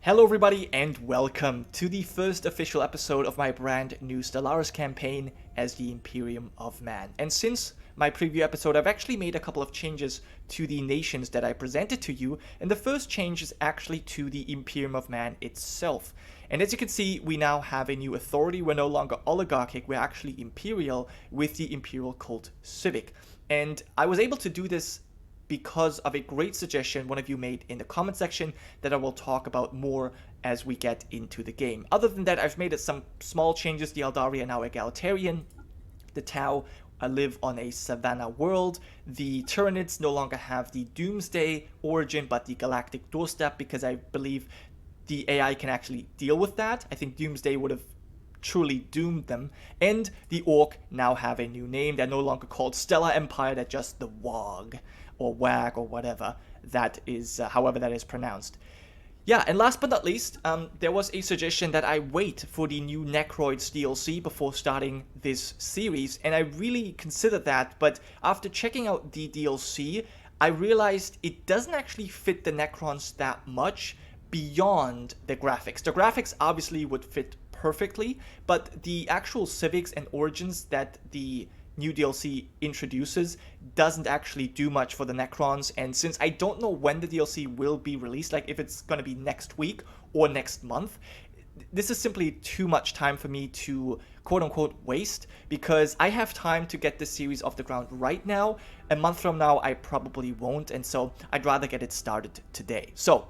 Hello everybody and welcome to the first official episode of my brand new Stellaris campaign as the Imperium of Man. And since my preview episode, I've actually made a couple of changes to the nations that I presented to you, and the first change is actually to the Imperium of Man itself. And as you can see, we now have a new authority. We're no longer oligarchic, we're actually imperial with the imperial cult civic. And I was able to do this because of a great suggestion one of you made in the comment section that I will talk about more as we get into the game. Other than that, I've made some small changes. The Eldari are now egalitarian. The Tau live on a savanna world. The Tyranids no longer have the Doomsday origin, but the Galactic Doorstep, because I believe the AI can actually deal with that. I think Doomsday would have truly doomed them. And the Orc now have a new name. They're no longer called Stellar Empire, they're just the Wog, or WAG, or whatever that is, however that is pronounced. Yeah, and last but not least, there was a suggestion that I wait for the new Necroids DLC before starting this series, and I really considered that, but after checking out the DLC, I realized it doesn't actually fit the Necrons that much beyond the graphics. The graphics obviously would fit perfectly, but the actual civics and origins that the new DLC introduces doesn't actually do much for the Necrons, and since I don't know when the DLC will be released, like if it's going to be next week or next month, this is simply too much time for me to quote-unquote waste, because I have time to get this series off the ground right now. A month from now I probably won't, and so I'd rather get it started today. So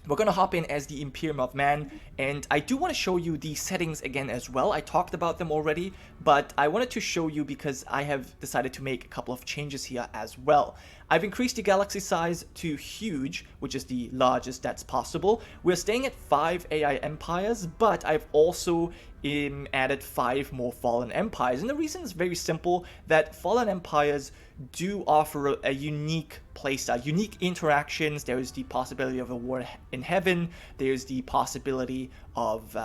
we're going to hop in as the Imperium of Man, and I do want to show you the settings again as well. I talked about them already, but I wanted to show you because I have decided to make a couple of changes here as well. I've increased the galaxy size to huge, which is the largest that's possible. We're staying at 5 AI empires, but I've also added 5 more fallen empires, and the reason is very simple, that fallen empires do offer a unique playstyle, unique interactions. There is the possibility of a war in heaven, there's the possibility of,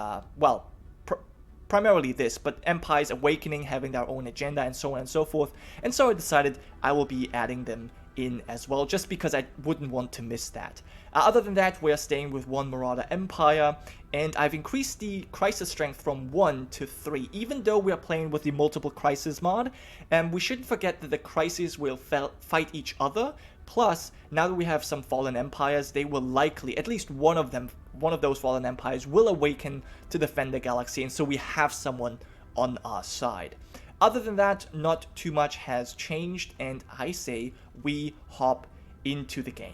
primarily this, but empires awakening, having their own agenda, and so on and so forth. And so I decided I will be adding them in as well, just because I wouldn't want to miss that. Other than that, we're staying with 1 Marauder Empire, and I've increased the crisis strength from 1 to 3, even though we are playing with the multiple crisis mod, and we shouldn't forget that the crises will fight each other. Plus, now that we have some fallen empires, they will likely, at least one of those fallen empires will awaken to defend the galaxy, and so we have someone on our side. Other than that, not too much has changed, and I say we hop into the game.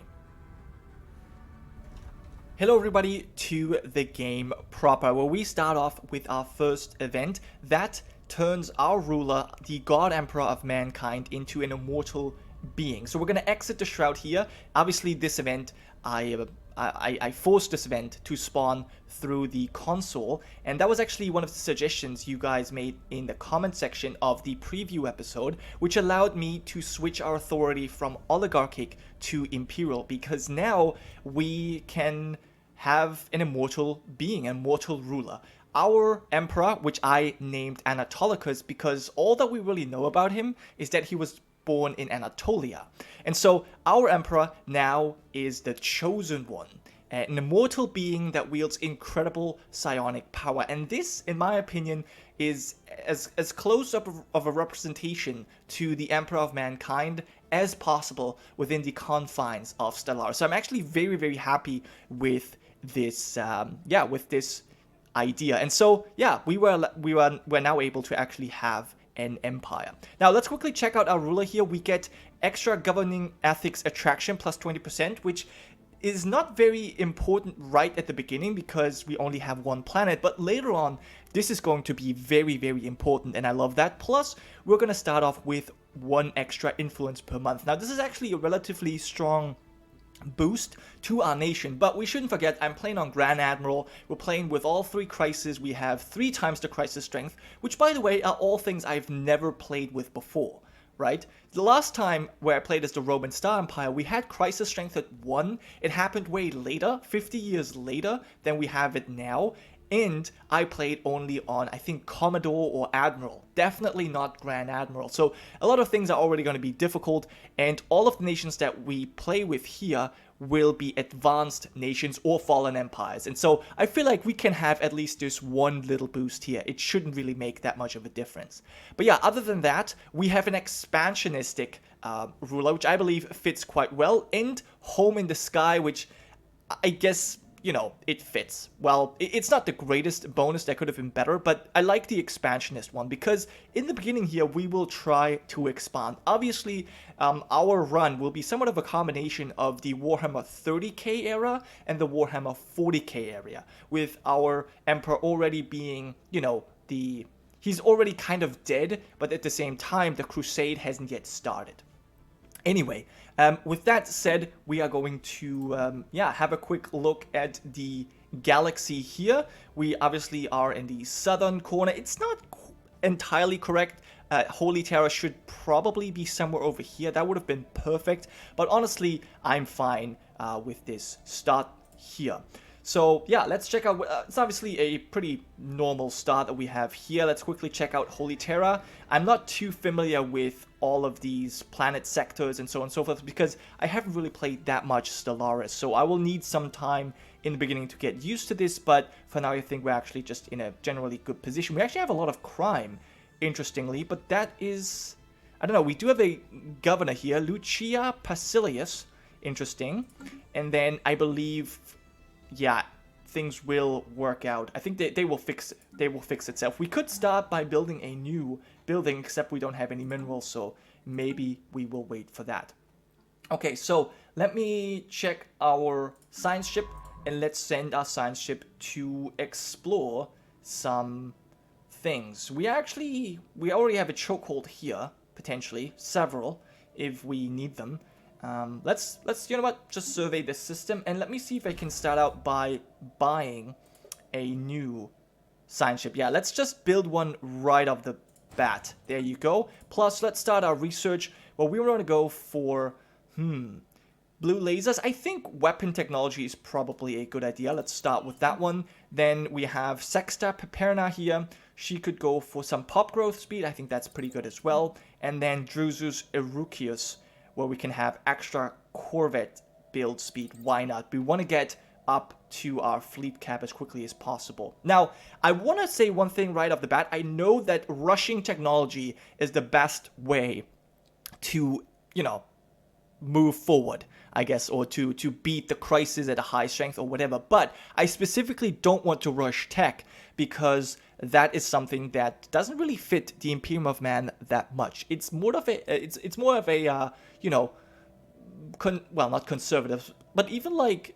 Hello everybody to the game proper, where we start off with our first event that turns our ruler, the God Emperor of Mankind, into an immortal being. So we're going to exit the Shroud here. Obviously this event, I forced this event to spawn through the console, and that was actually one of the suggestions you guys made in the comment section of the preview episode, which allowed me to switch our authority from oligarchic to imperial, because now we can have an immortal being, an immortal ruler. Our emperor, which I named Anatolicus, because all that we really know about him is that he was born in Anatolia. And so our emperor now is the chosen one, an immortal being that wields incredible psionic power. And this, in my opinion, is as close up of a representation to the Emperor of Mankind as possible within the confines of Stellaris. So I'm actually very, very happy with this, with this idea. And so, yeah, we're now able to actually have an empire. Now let's quickly check out our ruler here. We get extra governing ethics attraction plus 20%, which is not very important right at the beginning because we only have 1 planet, but later on this is going to be very, very important, and I love that. Plus we're going to start off with 1 extra influence per month. Now this is actually a relatively strong boost to our nation, but we shouldn't forget I'm playing on Grand Admiral. We're playing with all 3 crises. We have 3 times the crisis strength, which by the way are all things I've never played with before, right? The last time where I played as the Roman Star Empire, we had crisis strength at 1. It happened way later, 50 years later than we have it now, and I played only on, I think, Commodore or Admiral, definitely not Grand Admiral. So a lot of things are already going to be difficult, and all of the nations that we play with here will be advanced nations or fallen empires. And so I feel like we can have at least this one little boost here. It shouldn't really make that much of a difference. But yeah, other than that, we have an expansionistic ruler, which I believe fits quite well, and Home in the Sky, which I guess, you know, it fits. Well, it's not the greatest bonus, that could have been better, but I like the expansionist one because in the beginning here, we will try to expand. Obviously, our run will be somewhat of a combination of the Warhammer 30k era and the Warhammer 40k area, with our Emperor already being, you know, he's already kind of dead, but at the same time, the Crusade hasn't yet started. Anyway, with that said, we are going to, have a quick look at the galaxy here. We obviously are in the southern corner. It's not entirely correct. Holy Terra should probably be somewhere over here. That would have been perfect. But honestly, I'm fine with this start here. So yeah, let's check out, it's obviously a pretty normal start that we have here. Let's quickly check out Holy Terra. I'm not too familiar with all of these planet sectors and so on and so forth because I haven't really played that much Stellaris. So I will need some time in the beginning to get used to this, but for now I think we're actually just in a generally good position. We actually have a lot of crime, interestingly, but that is, I don't know, we do have a governor here, Lucia Pasilius, interesting. And then I believe, yeah, things will work out. I think they will fix itself. We could start by building a new building, except we don't have any minerals, so maybe we will wait for that. Okay, so let me check our science ship, and let's send our science ship to explore some things. We already have a chokehold here, potentially, several, if we need them. Let's you know what, just survey this system, and let me see if I can start out by buying a new science ship. Yeah, let's just build one right off the bat. There you go. Plus, let's start our research. Well, we want to go for, blue lasers. I think weapon technology is probably a good idea. Let's start with that one. Then we have Sexta Peperna here. She could go for some pop growth speed. I think that's pretty good as well. And then Drusus Erucius, where we can have extra Corvette build speed. Why not? We want to get up to our fleet cap as quickly as possible. Now, I want to say one thing right off the bat. I know that rushing technology is the best way to, you know, move forward, I guess, or to beat the crisis at a high strength or whatever. But I specifically don't want to rush tech because that is something that doesn't really fit the Imperium of Man that much. It's more of a, it's more of a, you know, well, not conservative, but even like,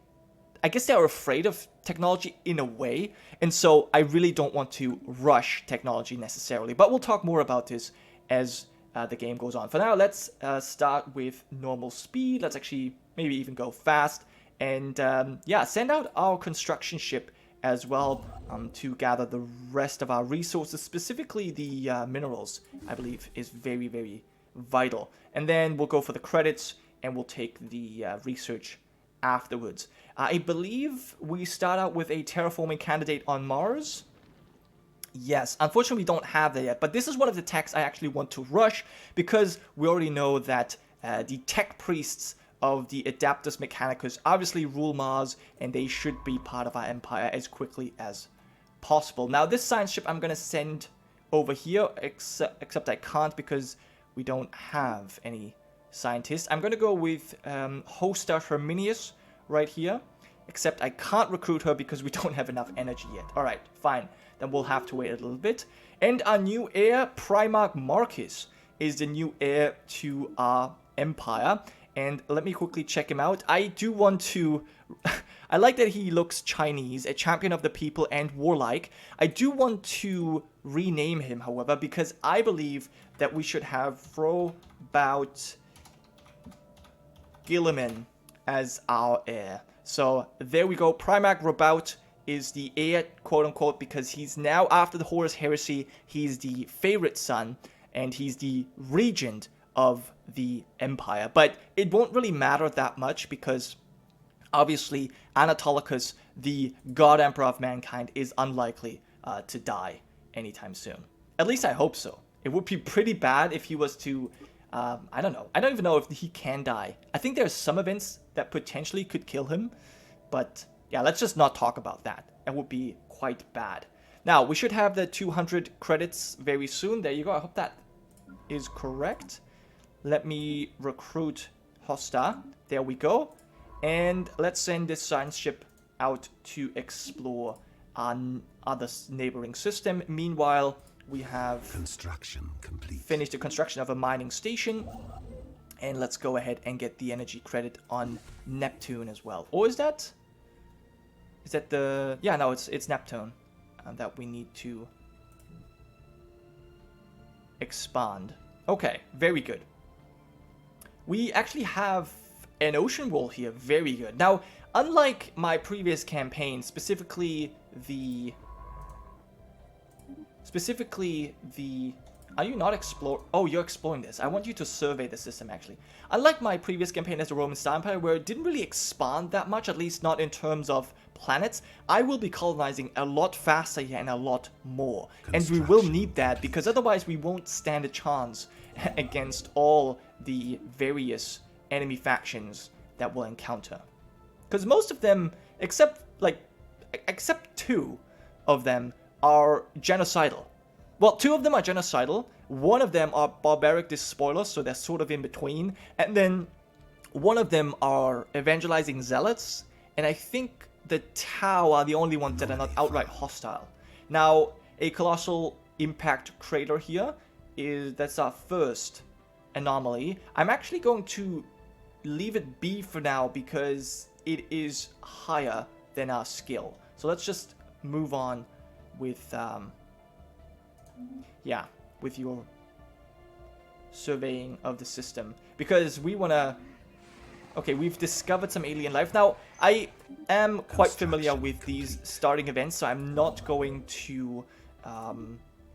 I guess they're afraid of technology in a way. And so I really don't want to rush technology necessarily. But we'll talk more about this as the game goes on. For now, let's start with normal speed. Let's actually maybe even go fast. And yeah, send out our construction ship as well to gather the rest of our resources, specifically the minerals, I believe, is very, very vital. And then we'll go for the credits and we'll take the research afterwards. I believe we start out with a terraforming candidate on Mars. Yes, unfortunately we don't have that yet, but this is one of the techs I actually want to rush because we already know that the tech priests of the Adeptus Mechanicus obviously rule Mars, and they should be part of our empire as quickly as possible. Now, this science ship I'm going to send over here, except I can't because we don't have any scientists. I'm going to go with Hosta Herminius right here, except I can't recruit her because we don't have enough energy yet. All right, fine. Then we'll have to wait a little bit. And our new heir, Primarch Marcus, is the new heir to our empire. And let me quickly check him out. I do want to... I like that he looks Chinese, a champion of the people and warlike. I do want to rename him, however, because I believe that we should have Frobout Gilliman as our heir. So there we go. Primarch Robout is the heir, quote-unquote, because he's now, after the Horus Heresy, he's the favorite son, and he's the regent of the Empire. But it won't really matter that much because obviously Anatolicus, the God Emperor of mankind, is unlikely to die anytime soon. At least I hope so. It would be pretty bad if he was to I don't know. I don't even know if he can die. I think there's some events that potentially could kill him. But yeah, let's just not talk about that. That would be quite bad. Now, we should have the 200 credits very soon. There you go. I hope that is correct. Let me recruit Hosta. There we go. And let's send this science ship out to explore our other neighboring system. Meanwhile, we have construction complete. Finished the construction of a mining station. And let's go ahead and get the energy credit on Neptune as well. Or is that the... Yeah, no, it's Neptune that we need to expand. Okay, very good. We actually have an ocean wall here. Very good. Now, unlike my previous campaign, specifically the... Are you not exploring? Oh, you're exploring this. I want you to survey the system, actually. Unlike my previous campaign as the Roman Star Empire, where it didn't really expand that much, at least not in terms of planets, I will be colonizing a lot faster here and a lot more. And we will need that, because otherwise we won't stand a chance against all the various enemy factions that we'll encounter. Because most of them, except 2 of them, are genocidal. Well, 2 of them are genocidal, 1 of them are barbaric despoilers, so they're sort of in between, and then 1 of them are evangelizing zealots, and I think the Tau are the only ones that are not outright hostile. Now, a colossal impact crater here, that's our first anomaly. I'm actually going to leave it be for now because it is higher than our skill. So let's just move on with... with your surveying of the system, because we want to... Okay, we've discovered some alien life. Now, I am quite familiar with these starting events, so I'm not going to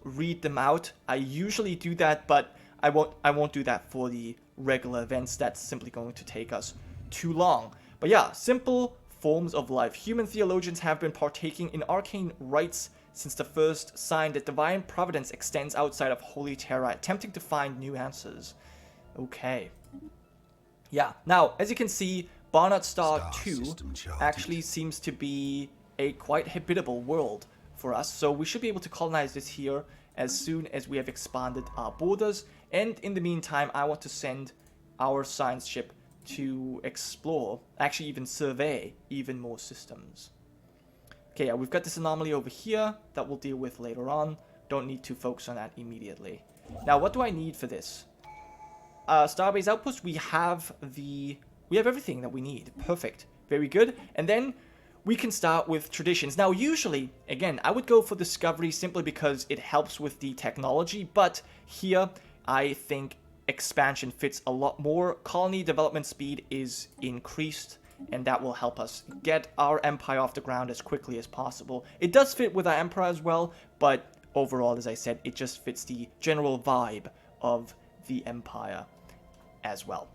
read them out. I usually do that, but I won't do that for the regular events. That's simply going to take us too long. But yeah, simple forms of life. Human theologians have been partaking in arcane rites since the first sign that divine providence extends outside of Holy Terra, attempting to find new answers. Okay. Yeah, now, as you can see, Barnard Star 2 actually seems to be a quite habitable world for us, so we should be able to colonize this here as soon as we have expanded our borders, and in the meantime, I want to send our science ship to explore, actually even survey, even more systems. Okay, yeah, we've got this anomaly over here that we'll deal with later on. Don't need to focus on that immediately. Now, what do I need for this? Starbase Outpost, we have everything that we need. Perfect. Very good. And then we can start with traditions. Now, usually, again, I would go for discovery simply because it helps with the technology, but here I think expansion fits a lot more. Colony development speed is increased, and that will help us get our empire off the ground as quickly as possible. It does fit with our empire as well, but overall, as I said, it just fits the general vibe of the empire as well.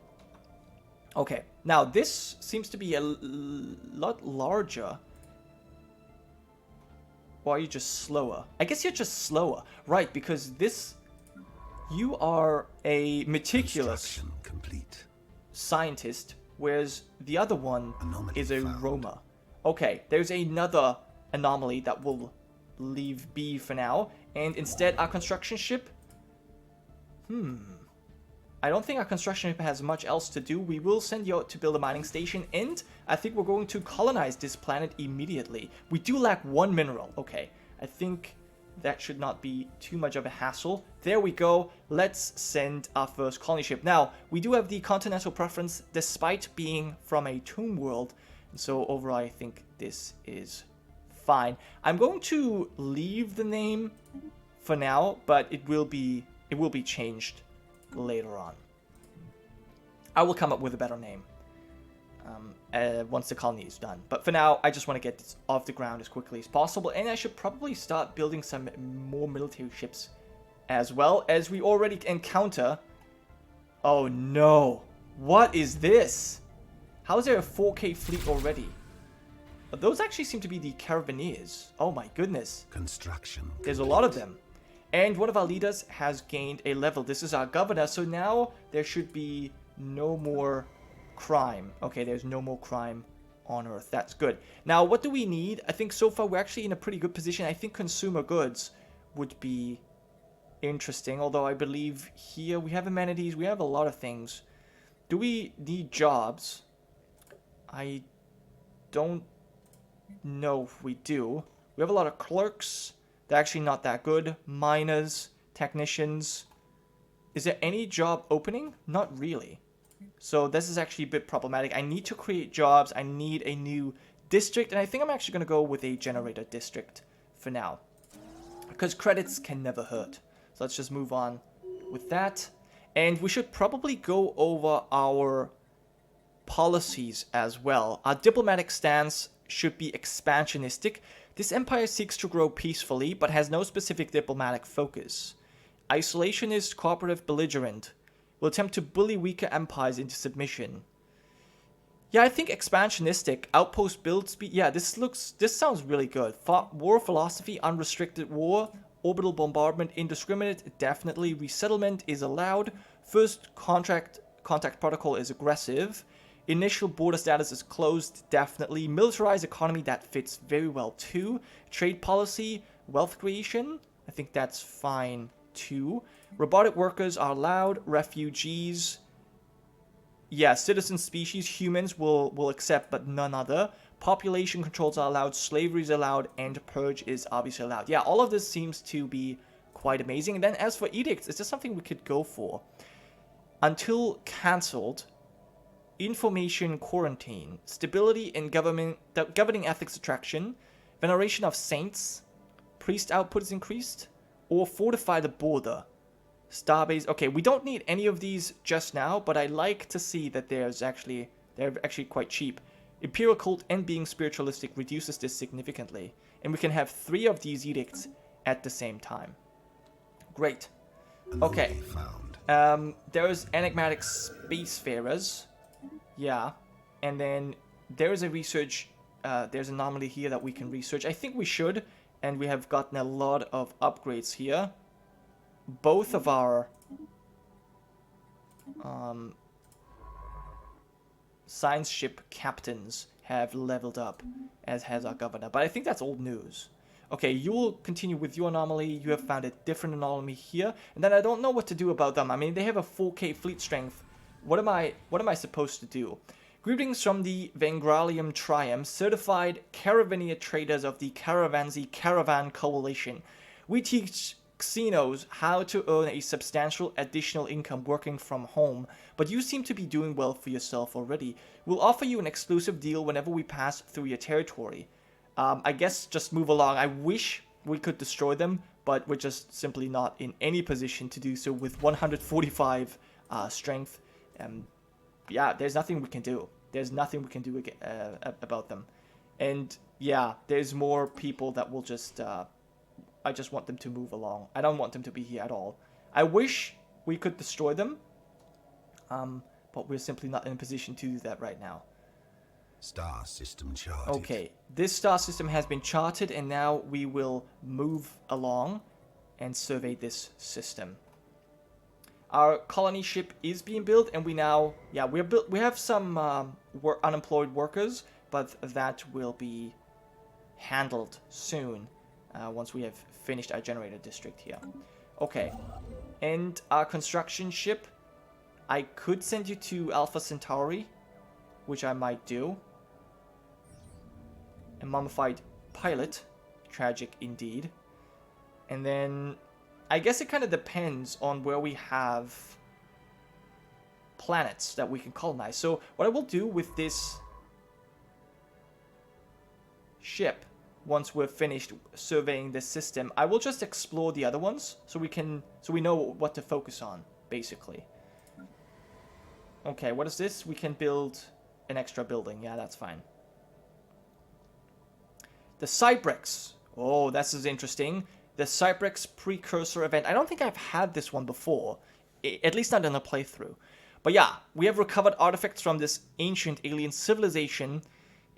Okay, now this seems to be a lot larger. Or are you just slower? I guess you're just slower, right? Because you are a meticulous scientist, whereas the other one is a roamer. Okay, there's another anomaly that we'll leave be for now, and instead our construction ship... I don't think our construction ship has much else to do. We will send you out to build a mining station, and I think we're going to colonize this planet immediately. We do lack 1 mineral. Okay, I think that should not be too much of a hassle. There we go. Let's send our first colony ship. Now, we do have the continental preference despite being from a tomb world, and so overall I think this is fine. I'm going to leave the name for now, but it will be changed later on. I will come up with a better name once the colony is done. But for now, I just want to get this off the ground as quickly as possible, and I should probably start building some more military ships as well, as we already encounter... Oh no! What is this? How is there a 4K fleet already? Those actually seem to be the Caravaneers. Oh my goodness. Construction. There's a lot of them. And one of our leaders has gained a level. This is our governor, so now there should be no more crime. Okay, there's no more crime on Earth. That's good. Now, what do we need? I think so far we're actually in a pretty good position. I think consumer goods would be interesting, although I believe here we have amenities, we have a lot of things. Do we need jobs? I don't know if we do. We have a lot of clerks. They're actually not that good. Miners, technicians. Is there any job opening? Not really. So this is actually a bit problematic. I need to create jobs. I need a new district, and I think I'm actually going to go with a generator district for now, because credits can never hurt. So let's just move on with that. And we should probably go over our policies as well. Our diplomatic stance should be expansionistic. This empire seeks to grow peacefully, but has no specific diplomatic focus. Isolationist, cooperative, belligerent. Will attempt to bully weaker empires into submission. Yeah, I think expansionistic, outpost build speed. Yeah, this sounds really good. War philosophy, unrestricted war. Orbital bombardment, indiscriminate, definitely. Resettlement is allowed. First contact protocol is aggressive. Initial border status is closed, definitely. Militarized economy, that fits very well too. Trade policy, wealth creation, I think that's fine too. Robotic workers are allowed. Refugees, yeah, citizen species, humans will accept, but none other. Population controls are allowed, slavery is allowed, and purge is obviously allowed. Yeah, all of this seems to be quite amazing. And then as for edicts, is this something we could go for? Until cancelled, information quarantine, stability in governing ethics attraction, veneration of saints, priest output is increased, or fortify the border. Starbase, okay, we don't need any of these just now, but I like to see that they're actually quite cheap. Imperial cult and being spiritualistic reduces this significantly. And we can have 3 of these edicts at the same time. Great. Okay. There's enigmatic spacefarers. Yeah. And then there's a research, there's an anomaly here that we can research. I think we should, and we have gotten a lot of upgrades here. Both of our science ship captains have leveled up, as has our governor. But I think that's old news. Okay, you will continue with your anomaly. You have found a different anomaly here. And then I don't know what to do about them. I mean, they have a 4K fleet strength. What am I supposed to do? Greetings from the Vengralium Triumph, certified Caravaneer traders of the Caravansi Caravan Coalition. We teach Xenos how to earn a substantial additional income working from home, but you seem to be doing well for yourself already. We'll offer you an exclusive deal whenever we pass through your territory. I guess just move along. I wish we could destroy them, but we're just simply not in any position to do so with 145 strength. Yeah, there's nothing we can do. There's nothing we can do about them. And yeah, there's more people that will just... I just want them to move along. I don't want them to be here at all. I wish we could destroy them, but we're simply not in a position to do that right now. Star system charted. Okay, this star system has been charted, and now we will move along and survey this system. Our colony ship is being built, and we now, yeah, we have some unemployed workers, but that will be handled soon once we have finished our generator district here. Okay, and our construction ship, I could send you to Alpha Centauri, which I might do. A mummified pilot, tragic indeed. And then I guess it kind of depends on where we have planets that we can colonize. So what I will do with this ship, once we're finished surveying this system, I will just explore the other ones so we know what to focus on, basically. Okay, what is this? We can build an extra building. Yeah, that's fine. The Cyprex. Oh, this is interesting. The Cyprex precursor event. I don't think I've had this one before, at least not in a playthrough. But yeah, we have recovered artifacts from this ancient alien civilization.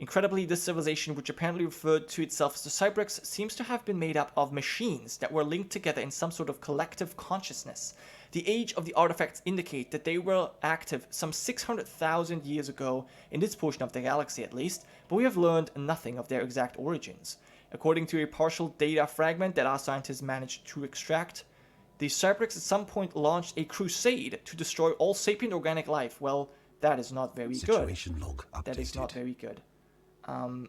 Incredibly, this civilization, which apparently referred to itself as the Cyberx, seems to have been made up of machines that were linked together in some sort of collective consciousness. The age of the artifacts indicate that they were active some 600,000 years ago, in this portion of the galaxy at least, but we have learned nothing of their exact origins. According to a partial data fragment that our scientists managed to extract, the Cyberx at some point launched a crusade to destroy all sapient organic life. Well, that is not very Situation good. log updated. That is not very good. How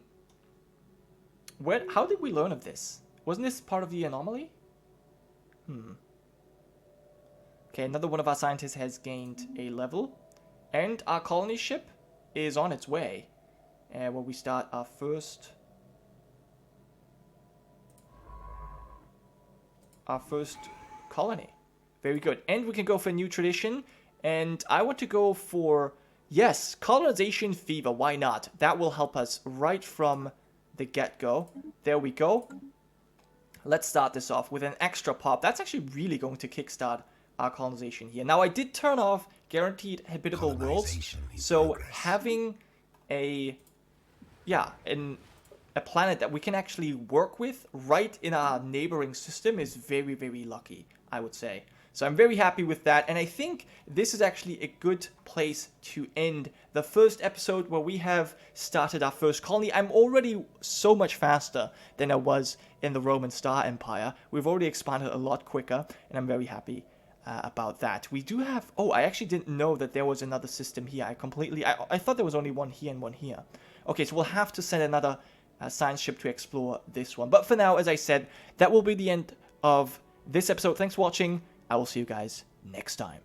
did we learn of this? Wasn't this part of the anomaly? Okay, another one of our scientists has gained a level. And our colony ship is on its way. Where we start our first colony. Very good. And we can go for a new tradition. And I want to go for, yes, colonization fever. Why not? That will help us right from the get-go. There we go. Let's start this off with an extra pop. That's actually really going to kickstart our colonization here. Now, I did turn off guaranteed habitable worlds. So having a planet that we can actually work with right in our neighboring system is very, very lucky, I would say. So I'm very happy with that, and I think this is actually a good place to end the first episode where we have started our first colony. I'm already so much faster than I was in the Roman Star Empire. We've already expanded a lot quicker, and I'm very happy about that. We do have... Oh, I actually didn't know that there was another system here. I thought there was only one here and one here. Okay, so we'll have to send another science ship to explore this one. But for now, as I said, that will be the end of this episode. Thanks for watching. I will see you guys next time.